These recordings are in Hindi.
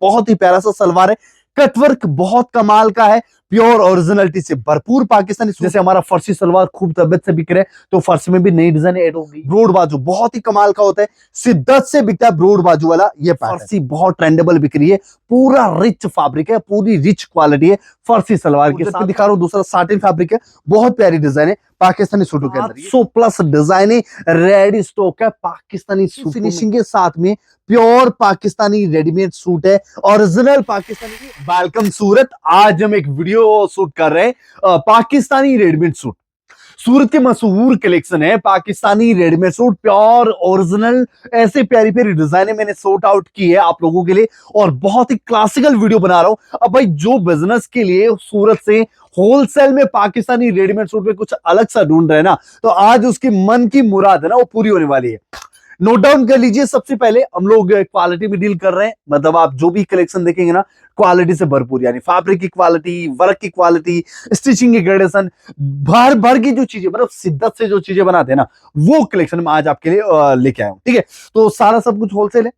बहुत ही प्यारा सा सलवार है, कटवर्क बहुत कमाल का है, प्योर ओरिजिनलिटी से भरपूर पाकिस्तानी। जैसे हमारा फर्सी सलवार खूब तबियत से बिक रहे हैं, तो फर्सी में भी नई डिजाइन ऐड होगी। ब्रोड बाजू बहुत ही कमाल का होता है, शिद्दत से बिकता है ब्रोड बाजू वाला ये फर्सी, बहुत ट्रेंडेबल बिक रही है, पूरा रिच फैब्रिक है, पूरी रिच क्वालिटी है फर्सी सलवार के साथ। दिखा रहा हूं दूसरा साटिन फैब्रिक है, बहुत प्यारी डिजाइन है पाकिस्तानी सूटों के अंदर। 800+ डिजाइन रेडी स्टॉक है पाकिस्तानी सूट फिनिशिंग के साथ में, प्योर पाकिस्तानी रेडीमेड सूट है, ओरिजिनल पाकिस्तानी। वेलकम सूरत, आज हम एक वीडियो शूट कर रहे हैं पाकिस्तानी रेडीमेड सूट। सूरत के मशहूर कलेक्शन है Pakistani readymade suit, pure original, ऐसे प्यारी प्यारी डिजाइने मैंने सॉर्ट आउट की है आप लोगों के लिए, और बहुत ही क्लासिकल वीडियो बना रहा हूं। अब भाई जो बिजनेस के लिए सूरत से होलसेल में पाकिस्तानी रेडीमेड सूट में कुछ अलग सा ढूंढ रहे हैं ना, तो आज उसकी मन की मुराद है ना, वो पूरी होने वाली है। नोट डाउन कर लीजिए। सबसे पहले हम लोग क्वालिटी में डील कर रहे हैं, मतलब आप जो भी कलेक्शन देखेंगे ना, क्वालिटी से भरपूर, यानी फैब्रिक की क्वालिटी, वर्क की क्वालिटी, स्टिचिंग की ग्रेडेशन, भर भर की जो चीजें, मतलब शिद्दत से जो चीजें बनाते हैं ना, वो कलेक्शन में आज आपके लिए लेके आया हूं। ठीक है, तो सारा सब कुछ होलसेल है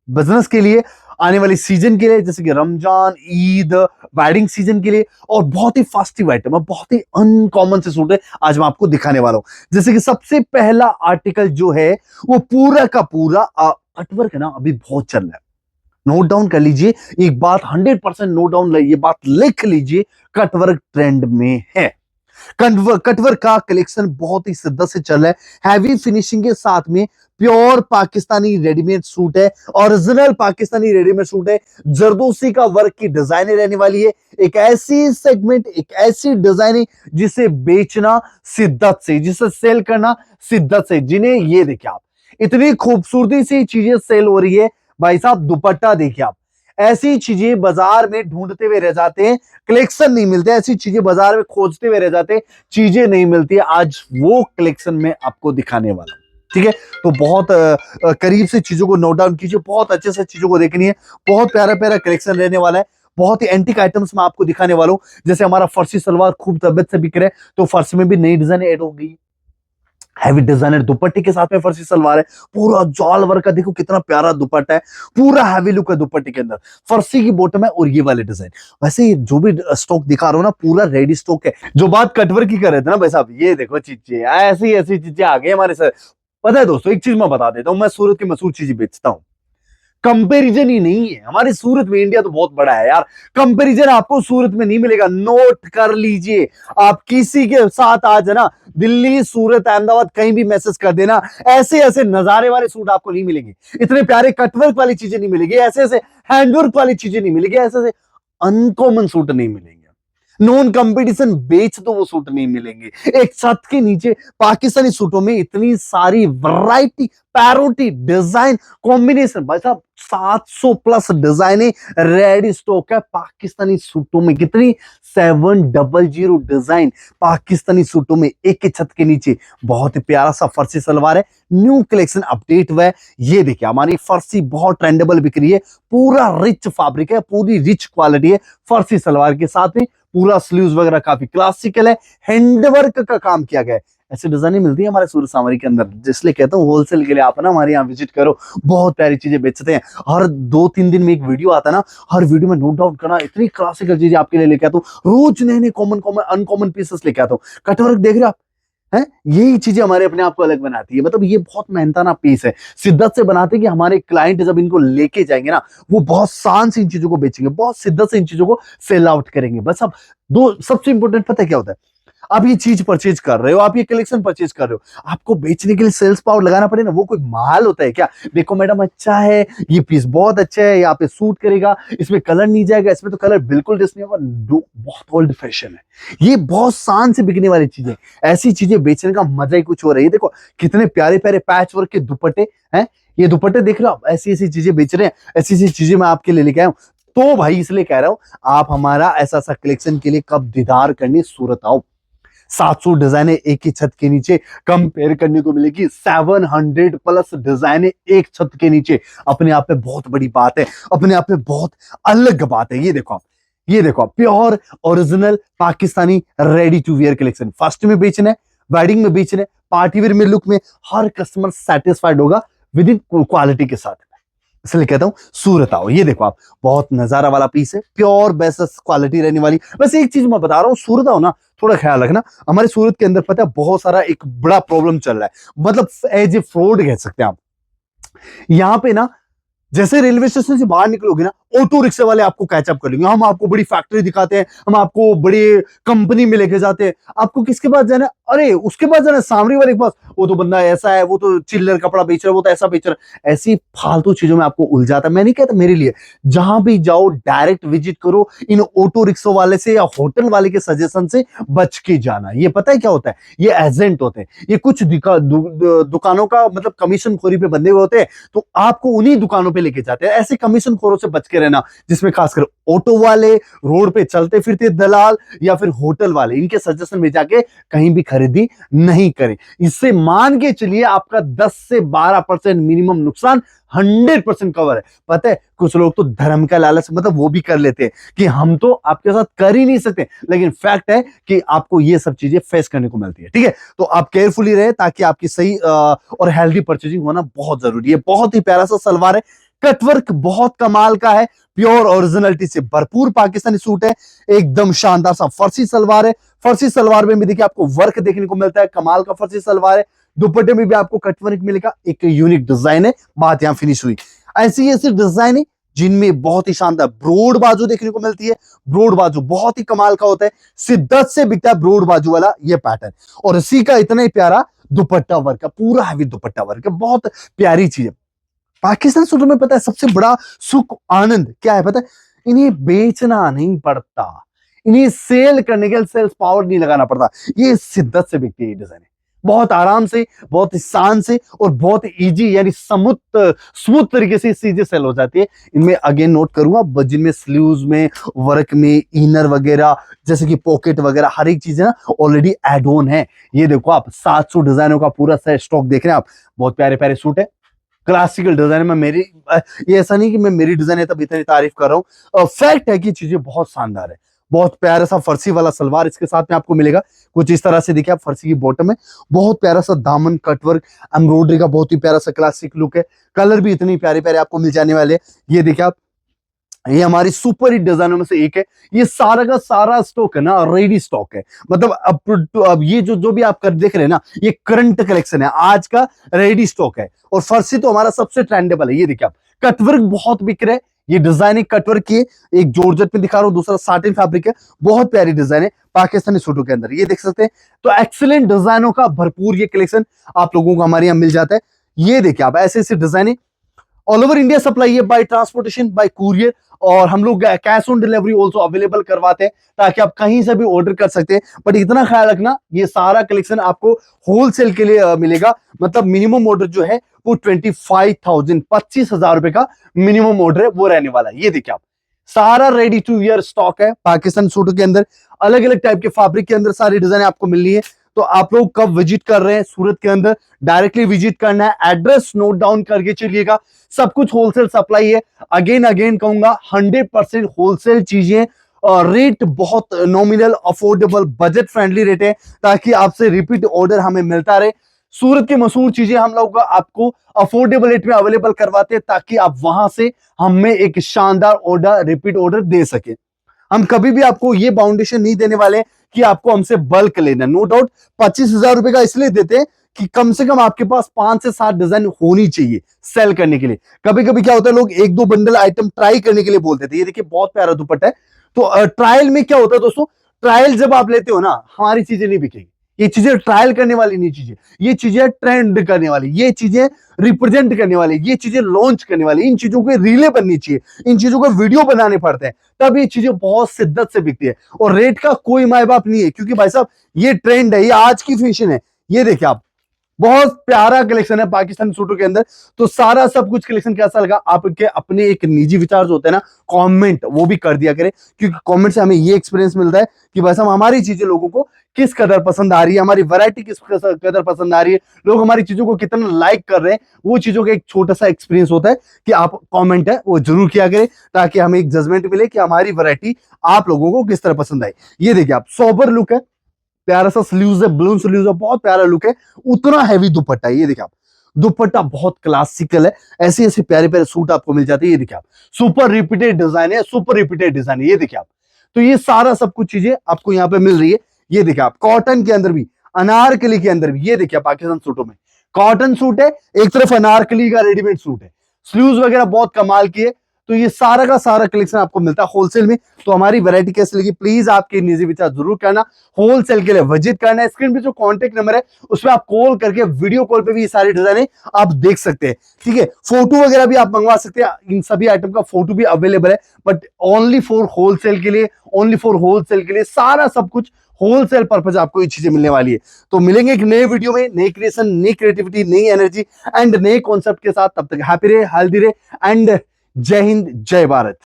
बिजनेस के लिए, आने वाली सीजन के लिए, जैसे कि रमजान, ईद, वेडिंग सीजन के लिए, और बहुत ही फेस्टिव आइटम है, बहुत ही अनकॉमन से सूट है आज मैं आपको दिखाने वाला हूं। जैसे कि सबसे पहला आर्टिकल जो है वो पूरा का पूरा कटवर्क है ना, अभी बहुत चल रहा है। नोट डाउन कर लीजिए एक बात, 100% नोट डाउन, ये बात लिख लीजिए, कटवर्क ट्रेंड में है। कटवर्क का कलेक्शन बहुत ही शिद्दत से चल रहा है, हैवी फिनिशिंग के साथ में, प्योर पाकिस्तानी रेडीमेड सूट है, ओरिजिनल पाकिस्तानी रेडीमेड सूट है, जरदोसी का वर्क की डिजाइन रहने वाली है। एक ऐसी सेगमेंट, एक ऐसी डिजाइन है जिसे बेचना शिद्दत से, जिसे सेल करना शिद्दत से, जिन्हें ये देखिए आप, इतनी खूबसूरती से चीजें सेल हो रही है भाई साहब। दुपट्टा देखिए आप, ऐसी चीजें बाजार में ढूंढते हुए रह जाते हैं, कलेक्शन नहीं मिलते, ऐसी चीजें बाजार में खोजते हुए रह जाते हैं, चीजें नहीं मिलती। आज वो कलेक्शन में आपको दिखाने वाला हूं। ठीक है, तो बहुत करीब से चीजों को नोट डाउन कीजिए, बहुत अच्छे से चीजों को देखनी है, बहुत प्यारा प्यारा कलेक्शन रहने वाला है, बहुत ही एंटीक आइटम्स मैं आपको दिखाने वाला हूं। जैसे हमारा फर्सी सलवार खूब तबियत से बिक रहा है, तो फर्सी में भी नई डिजाइन ऐड हो गई, हैवी डिजाइनर दुपट्टे के साथ में फर्सी सलवार है, पूरा जाल वर्क का, देखो कितना प्यारा दुपट्टा है, पूरा हैवी लुक है दुपट्टे के अंदर, फर्सी की बॉटम है, और ये वाले डिजाइन। वैसे ये जो भी स्टॉक दिखा रहा हूं ना, पूरा रेडी स्टॉक है। जो बात कटवर्क की कर रहे थे ना भाई साहब, ये देखो चीजें, ऐसी ऐसी चीजें आ गई हमारे सर। पता है दोस्तों, एक चीज मैं बता देता हूं, मैं सूरत की मशहूर चीजें बेचता हूं, कंपैरिजन ही नहीं है हमारे सूरत में। इंडिया तो बहुत बड़ा है यार, कंपैरिजन आपको सूरत में नहीं मिलेगा, नोट कर लीजिए। आप किसी के साथ आज है ना, दिल्ली, सूरत, अहमदाबाद, कहीं भी मैसेज कर देना, ऐसे ऐसे नजारे वाले सूट आपको नहीं मिलेंगे, इतने प्यारे कटवर्क वाली चीजें नहीं मिलेगी, ऐसे ऐसे हैंडवर्क वाली चीजें नहीं मिलेगी, ऐसे ऐसे अनकॉमन सूट नहीं मिलेंगे, नॉन कंपटीशन बेच तो वो सूट नहीं मिलेंगे। एक छत के नीचे पाकिस्तानी सूटों में इतनी सारी वैरायटी, पैरोटी, डिजाइन, कॉम्बिनेशन, भाई साहब 700+ डिजाइने रेडी स्टॉक है पाकिस्तानी सूटों में। कितनी? 700 डिजाइन पाकिस्तानी सूटों में, एक के छत के नीचे। बहुत ही प्यारा सा फर्सी सलवार है, न्यू कलेक्शन अपडेट हुआ है। ये देखिए हमारी फर्सी बहुत ट्रेंडेबल बिक रही है, पूरा रिच फैब्रिक है, पूरी रिच क्वालिटी है फर्सी सलवार के साथ में, पूरा स्लीव्स वगैरह काफी क्लासिकल है, हैंडवर्क का काम किया गया है। ऐसी डिजाइने मिलती है हमारे सूरत सावरी के अंदर, जिसलिए कहता हूँ होलसेल के लिए आप ना हमारे यहाँ विजिट करो, बहुत प्यारी चीजें बेचते हैं। हर 2-3 दिन में एक वीडियो आता है ना, हर वीडियो में नोट डाउन करना, इतनी क्लासिकल चीजें आपके लिए लेके आता हूँ, रोज नए नए कॉमन कॉमन अनकॉमन पीसेस लेके आता हूँ। कटवर्क देख रहे हो आप, हैं? यही चीजें हमारे अपने आप को अलग बनाती है, मतलब ये बहुत मेहनताना पीस है, शिद्दत से बनाते हैं कि हमारे क्लाइंट जब इनको लेके जाएंगे ना, वो बहुत शान से इन चीजों को बेचेंगे, बहुत शिद्दत से इन चीजों को सेल आउट करेंगे। बस अब दो सबसे इंपॉर्टेंट पता है क्या होता है, आप ये चीज परचेज कर रहे हो, आप ये कलेक्शन परचेज कर रहे हो, आपको बेचने के लिए सेल्स पावर लगाना पड़े ना, वो कोई माल होता है क्या? देखो मैडम अच्छा है, ये पीस बहुत अच्छा है, यहाँ पे सूट करेगा, इसमें कलर नहीं जाएगा, इसमें तो कलर बिल्कुल डिस नहीं होगा, बहुत ओल्ड फैशन है ये, बहुत शान से बिकने वाली चीजें। ऐसी चीजें बेचने का मजा ही कुछ हो रहा है। देखो कितने प्यारे प्यारे पैच वर्क के दुपट्टे हैं, ये दुपट्टे देख रहे हो आप, ऐसी ऐसी चीजें बेच रहे हैं, ऐसी ऐसी चीजें मैं आपके लिए लेके आया हूँ। तो भाई इसलिए कह रहा हूं, आप हमारा ऐसा सा कलेक्शन के लिए कब दीदार करने सूरत आओ। 700 डिजाइने एक ही छत के नीचे कंपेयर करने को मिलेगी, 700+ डिजाइने एक छत के नीचे। अपने आप में बहुत बड़ी बात है, अपने आप में बहुत अलग बात है। ये देखो आप, ये देखो आप, pure original Pakistani ready to wear collection, first में बेचना है, वेडिंग में बेचना है, पार्टी वेयर में, लुक में, हर कस्टमर सेटिस्फाइड होगा विद इन क्वालिटी के साथ। इसलिए कहता हूँ सूरत आओ। ये देखो आप, बहुत नजारा वाला पीस है, प्योर बेस्ट क्वालिटी रहने वाली। बस एक चीज मैं बता रहा हूँ, सूरत आओ ना, थोड़ा ख्याल रखना। हमारे सूरत के अंदर पता है बहुत सारा एक बड़ा प्रॉब्लम चल रहा है, मतलब एज ए फ्रॉड कह सकते हैं आप। यहाँ पे ना जैसे रेलवे स्टेशन से बाहर निकलोगे ना, ऑटो रिक्शा वाले आपको कैचअप कर लेंगे। हम आपको बड़ी फैक्ट्री दिखाते हैं, हम आपको बड़ी कंपनी में लेके जाते हैं। आपको किसके पास जाना है? अरे उसके पास जाना है, सामने वाले के पास। वो तो बंदा ऐसा है, वो तो चिल्लर कपड़ा बेच रहा है, वो तो ऐसा बेच रहा है। ऐसी फालतू चीजों में आपको उलझाता है। मैं नहीं कहता मेरे लिए, जहां भी जाओ डायरेक्ट विजिट करो। इन ऑटो रिक्शा वाले से या होटल वाले के सजेशन से बच के जाना। ये पता है क्या होता है? ये एजेंट होते हैं, ये कुछ दुकानों का मतलब कमीशन खोरी पे बंधे हुए होते हैं, तो आपको उन्हीं दुकानों पे लेके जाते हैं। ऐसे कमीशन खोरों से बच के रहना, जिसमें खासकर ऑटो वाले, रोड पे चलते फिरते दलाल, या फिर होटल वाले, इनके सजेशन में जाके कहीं भी खरीदी नहीं करें। इससे मान के चलिए आपका 10 से 12% मिनिमम नुकसान 100% कवर है। पता है कुछ लोग तो धर्म का लालच मतलब वो भी कर लेते हैं कि हम तो आपके साथ कर ही नहीं सकते, लेकिन फैक्ट है कि आपको ये सब चीजें फेस करने को मिलती है। ठीक है, तो आप केयरफुली रहे ताकि आपकी सही और हेल्दी परचेजिंग होना बहुत जरूरी है। बहुत ही प्यारा सा सलवार है, कटवर्क बहुत कमाल का है, प्योर ओरिजिनलिटी से भरपूर पाकिस्तानी सूट है, एकदम शानदार सा फर्सी सलवार है। फर्सी सलवार में भी देखिए आपको वर्क देखने को मिलता है, कमाल का फर्सी सलवार है। दुपट्टे में भी आपको कटवर्क मिलेगा, एक यूनिक डिजाइन है। बात यहां फिनिश हुई। ऐसी ऐसी डिजाइन है जिनमें बहुत ही शानदार ब्रोड बाजू देखने को मिलती है। ब्रोड बाजू बहुत ही कमाल का होता है, शिद्दत से बिकता है ब्रोड बाजू वाला ये पैटर्न। और इसी का इतना ही प्यारा दुपट्टा वर्क का, पूरा हैवी दुपट्टा वर्क है, बहुत प्यारी चीज है। पाकिस्तान सूटों में पता है सबसे बड़ा सुख आनंद क्या है पता है? इन्हें बेचना नहीं पड़ता, इन्हें सेल करने के लिए सेल्स पावर नहीं लगाना पड़ता। ये शिद्दत से बिकती है ये डिजाइन, बहुत आराम से, बहुत शान से और बहुत इजी यानी स्मूथ तरीके से चीजें सेल हो जाती है। इनमें अगेन नोट करूंगा, जिनमें स्लीव्स में, वर्क में, इनर वगैरह जैसे कि पॉकेट वगैरह हर एक चीज है ना ऑलरेडी एड ऑन है। ये देखो आप 700 डिजाइनों का पूरा स्टॉक देख रहे हैं आप। बहुत प्यारे प्यारे सूट है, क्लासिकल डिजाइन में। मेरी ये ऐसा नहीं कि मैं मेरी डिजाइन है तब इतनी तारीफ कर रहा हूँ, फैक्ट है कि चीजें बहुत शानदार है। बहुत प्यारा सा फर्सी वाला सलवार इसके साथ में आपको मिलेगा, कुछ इस तरह से देखिए आप। फर्सी की बॉटम में बहुत प्यारा सा दामन कटवर्क एम्ब्रॉयडरी का बहुत ही प्यारा सा क्लासिक लुक है। कलर भी इतनी प्यारे प्यारे आपको मिल जाने वाले हैं। ये देखिए आप, ये हमारी सुपर हिट डिजाइनों में से एक है। ये सारा का सारा स्टॉक है ना रेडी स्टॉक है, मतलब अब ये जो भी आप कर देख रहे हैं ना, ये करंट कलेक्शन है, आज का रेडी स्टॉक है। और फर्सी तो हमारा सबसे ट्रेंडेबल है। ये देखिए आप, कटवर्क बहुत बिक रहे हैं। ये डिजाइन एक कटवर्क की है, एक जॉर्जेट में दिखा रहा हूं, दूसरा साटिन फैब्रिक है। बहुत प्यारी डिजाइन है पाकिस्तानी सूटों के अंदर, ये देख सकते हैं। तो एक्सीलेंट डिजाइनों का भरपूर ये कलेक्शन आप लोगों को हमारे यहाँ मिल जाता है। ये देखिए आप, ऐसे ऐसे design all over India supply है, बाय ट्रांसपोर्टेशन, बाय कुरियर। और हम लोग cash on delivery also available करवाते हैं ताकि आप कहीं से भी ऑर्डर कर सकते हैं। बट इतना ख्याल रखना, ये सारा कलेक्शन आपको होलसेल के लिए मिलेगा। मतलब मिनिमम ऑर्डर जो है वो 25,000 25,000 रुपए का मिनिमम ऑर्डर है वो रहने वाला है। ये देखिए आप, सारा रेडी टू वियर स्टॉक है पाकिस्तान सूटों के अंदर। अलग अलग टाइप के फैब्रिक के अंदर सारी डिजाइन आपको मिल रही है। तो आप लोग कब विजिट कर रहे हैं सूरत के अंदर, डायरेक्टली विजिट करना है, एड्रेस नोट डाउन करके चलिएगा। सब कुछ होलसेल सप्लाई है। अगेन कहूंगा 100% होलसेल चीजें, और रेट बहुत nominal, affordable, budget friendly rate है, ताकि आपसे रिपीट ऑर्डर हमें मिलता रहे। सूरत की मशहूर चीजें हम लोग आपको अफोर्डेबल रेट में अवेलेबल करवाते हैं ताकि आप वहां से हमें एक शानदार ऑर्डर, रिपीट ऑर्डर दे सके। हम कभी भी आपको ये बाउंडेशन नहीं देने वाले कि आपको हमसे बल्क लेना। नो डाउट 25,000 रुपए का इसलिए देते हैं कि कम से कम आपके पास 5 से 7 डिजाइन होनी चाहिए सेल करने के लिए। कभी कभी क्या होता है, लोग 1-2 बंडल आइटम ट्राई करने के लिए बोलते थे। ये देखिए बहुत प्यारा दुपट्टा है। तो ट्रायल में क्या होता है दोस्तों, ट्रायल जब आप लेते हो ना, हमारी चीजें नहीं बिकेगी। ये चीजें ट्रायल करने वाली नहीं चीजें, ये चीजें ट्रेंड करने वाली, ये चीजें रिप्रेजेंट करने वाली, ये चीजें लॉन्च करने वाली। इन चीजों के रीले बननी चाहिए, इन चीजों को वीडियो बनाने पड़ते हैं, तब ये चीजें बहुत शिद्दत से बिकती है। और रेट का कोई माय बाप नहीं है, क्योंकि भाई साहब ये ट्रेंड है, ये आज की फैशन है। ये देखिए आप, बहुत प्यारा कलेक्शन है पाकिस्तानी सूटों के अंदर। तो सारा सब कुछ कलेक्शन कैसा लगा आपके अपने एक निजी विचार जो होते हैं ना, कमेंट वो भी कर दिया करें, क्योंकि कमेंट से हमें ये एक्सपीरियंस मिलता है कि बस हम हमारी चीजें लोगों को किस कदर पसंद आ रही है, हमारी वैरायटी किस कदर पसंद आ रही है, लोग हमारी चीजों को कितना लाइक कर रहे हैं। वो चीजों का एक छोटा सा एक्सपीरियंस होता है कि आप कमेंट है वो जरूर किया करें, ताकि हमें एक जजमेंट मिले कि हमारी वैरायटी आप लोगों को किस तरह पसंद आई। ये देखिए आप, सोबर लुक है, प्यारा सा स्लीव्स है, ब्लून स्लीव्स है, बहुत प्यारा लुक है। उतना हैवी दुपट्टा है। ये देखिए आप, दुपट्टा बहुत क्लासिकल है, ऐसे ऐसे प्यारे प्यारे सूट आपको मिल जाते हैं। ये देखिए आप, सुपर रिपीटेड डिजाइन है, सुपर रिपीटेड डिजाइन है, ये देखिए आप। तो ये सारा सब कुछ चीजें आपको यहाँ पे मिल रही है। ये देखिए आप, कॉटन के अंदर भी, अनारकली के अंदर भी, ये देखिए पाकिस्तान सूटों में कॉटन सूट है, एक तरफ अनारकली का रेडीमेड सूट है, स्लीव्स वगैरह बहुत कमाल की है। तो ये सारा का सारा कलेक्शन आपको मिलता है होलसेल में। तो हमारी वैरायटी कैसी लगी प्लीज आपके निजी विचार जरूर करना, होलसेल के लिए विजिट करना है। स्क्रीन पे जो कॉन्टेक्ट नंबर है उसमें आप कॉल करके, वीडियो कॉल पे भी ये सारी डिजाइने आप देख सकते हैं, ठीक है। फोटो वगैरह भी आप मंगवा सकते हैं, इन सभी आइटम का फोटो भी अवेलेबल है, बट ओनली फॉर होलसेल के लिए, ओनली फॉर होलसेल के लिए सारा सब कुछ होलसेल पर्पज आपको ये चीजें मिलने वाली है। तो मिलेंगे एक नए वीडियो में, नई क्रिएशन, नई क्रिएटिविटी, नई एनर्जी एंड नए कॉन्सेप्ट के साथ। तब तक हैप्पी रहे, हेल्दी रहे एंड जय हिंद, जय भारत।